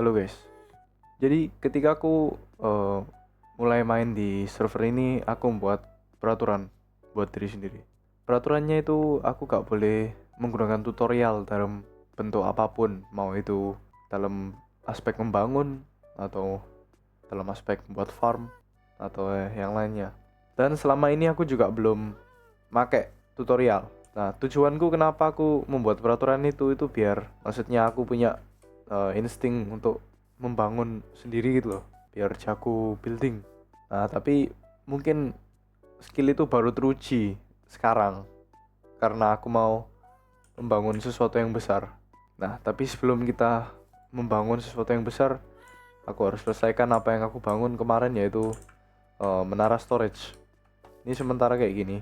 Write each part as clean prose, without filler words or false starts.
Halo guys. Jadi ketika aku mulai main di server ini, aku membuat peraturan buat diri sendiri. Peraturannya itu aku gak boleh menggunakan tutorial dalam bentuk apapun, mau itu dalam aspek membangun atau dalam aspek membuat farm atau yang lainnya. Dan selama ini aku juga belum make tutorial. Nah, tujuanku kenapa aku membuat peraturan itu biar maksudnya aku punya insting untuk membangun sendiri gitu loh, biar jago building. Nah, tapi mungkin skill itu baru teruji sekarang karena aku mau membangun sesuatu yang besar. Nah, tapi sebelum kita membangun sesuatu yang besar, aku harus selesaikan apa yang aku bangun kemarin, yaitu menara storage. Ini sementara kayak gini.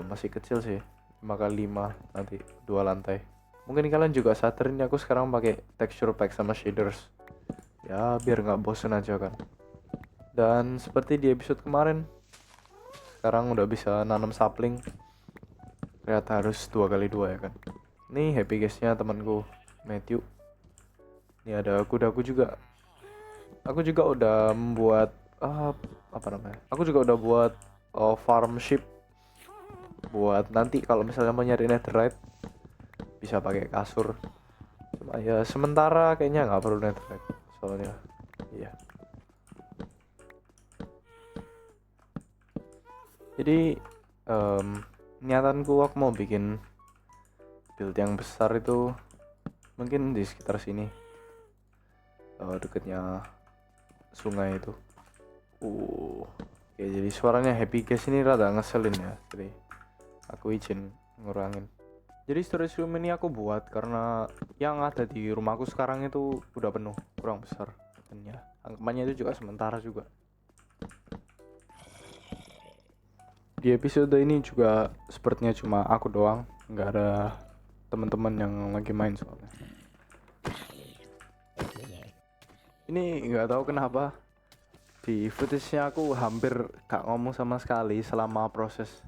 Masih kecil sih, 5x5, nanti 2 lantai. Mungkin kalian juga sadar ini aku sekarang pakai texture pack sama shaders. Ya, biar nggak bosen aja kan. Dan seperti di episode kemarin, sekarang udah bisa nanam sapling. Ternyata harus 2x2 ya kan. Nih happy guysnya temanku Matthew. Ini ada kudaku juga. Aku juga udah membuat apa namanya? Aku juga udah buat farm sheep buat nanti kalau misalnya mau nyari netherite bisa pakai kasur. Cuma ya sementara kayaknya nggak perlu netherite soalnya. Iya. Jadi niatanku aku mau bikin build yang besar itu mungkin di sekitar sini, dekatnya sungai itu. Oke, jadi suaranya happy guys ini rada ngeselin ya, jadi aku izin ngurangin. Jadi storage room ini aku buat karena yang ada di rumahku sekarang itu udah penuh, kurang besar. Dan ya, anggapannya itu juga sementara juga. Di episode ini juga sepertinya cuma aku doang, nggak ada teman-teman yang lagi main soalnya. Ini nggak tahu kenapa di footage-nya aku hampir gak ngomong sama sekali selama proses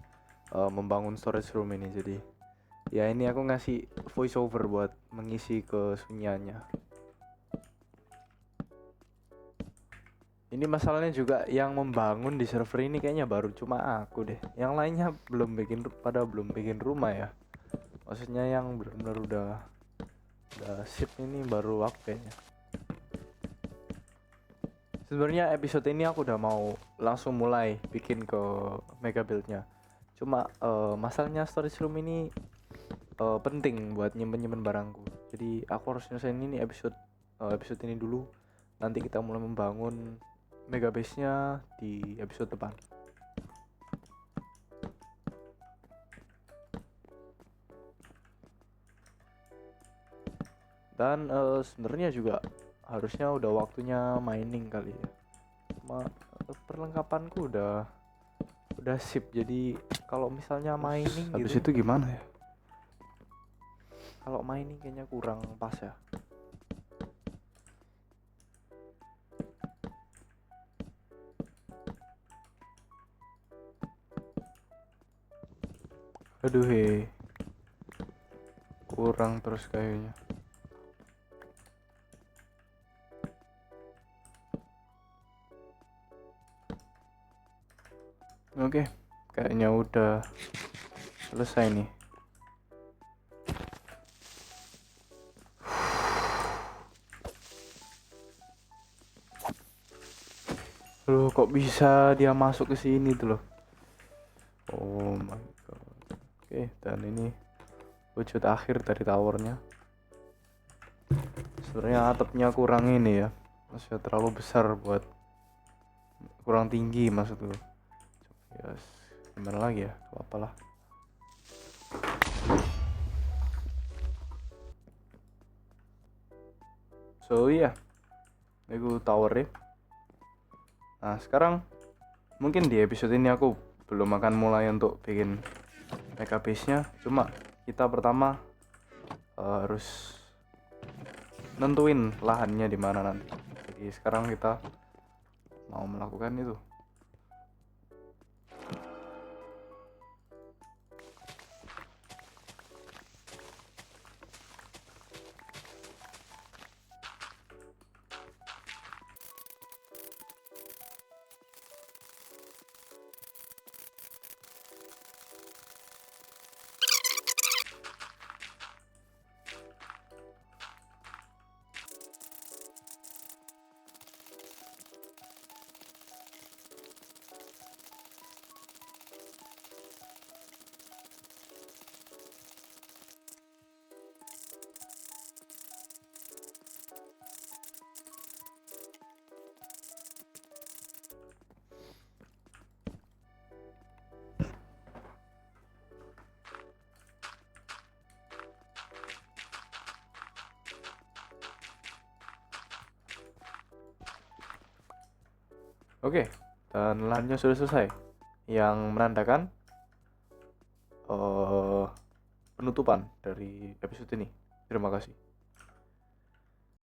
membangun storage room ini. Jadi ya ini aku ngasih voice over buat mengisi kesunyiannya. Ini masalahnya juga yang membangun di server ini kayaknya baru cuma aku deh. Yang lainnya belum bikin rumah ya. Maksudnya yang benar-benar udah sip ini baru aku kayaknya. Sebenarnya episode ini aku udah mau langsung mulai bikin ke mega build-nya. Cuma masalahnya storage room ini penting buat nyimpen barangku. Jadi aku harus nyelesain ini episode ini dulu. Nanti kita mulai membangun mega base-nya di episode depan. Dan sebenarnya juga harusnya udah waktunya mining kali ya. Cuma perlengkapanku udah sip. Jadi kalau misalnya mining habis gitu, itu gimana ya? kalau mining kayaknya kurang pas ya. Aduh kurang terus kayaknya. Oke, kayaknya udah selesai nih. Loh, kok bisa dia masuk ke sini tuh loh? Oh my god. Oke, dan ini wujud akhir dari towernya. Sebenarnya atapnya kurang ini ya, masih terlalu besar buat, kurang tinggi maksudku. Ya gimana lagi ya, apalah. So iya, itu towernya. Nah sekarang mungkin di episode ini aku belum akan mulai untuk bikin mega base nya. Cuma kita pertama harus nentuin lahannya di mana nanti. Jadi sekarang kita mau melakukan itu. Oke, dan lahannya sudah selesai, yang menandakan penutupan dari episode ini. Terima kasih.